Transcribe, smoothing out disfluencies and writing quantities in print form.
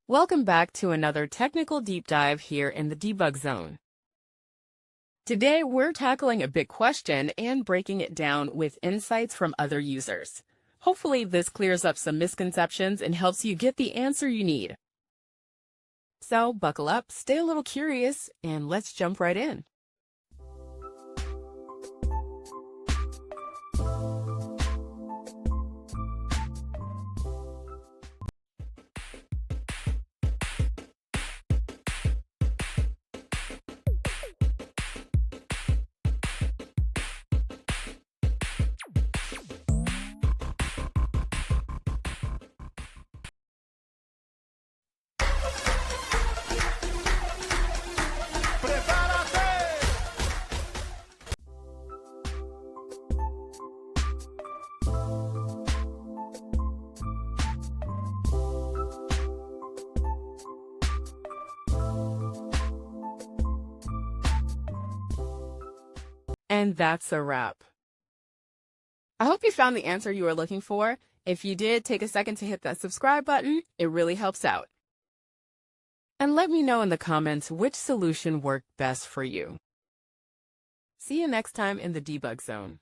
Welcome back to another technical deep dive here in the debug zone. Today, we're tackling a big question and breaking it down with insights from other users. Hopefully, this clears up some misconceptions and helps you get the answer you need. So, buckle up, stay a little curious, and let's jump right in. And that's a wrap. I hope you found the answer you were looking for. If you did, take a second to hit that subscribe button. It really helps out. And let me know in the comments which solution worked best for you. See you next time in the debug zone.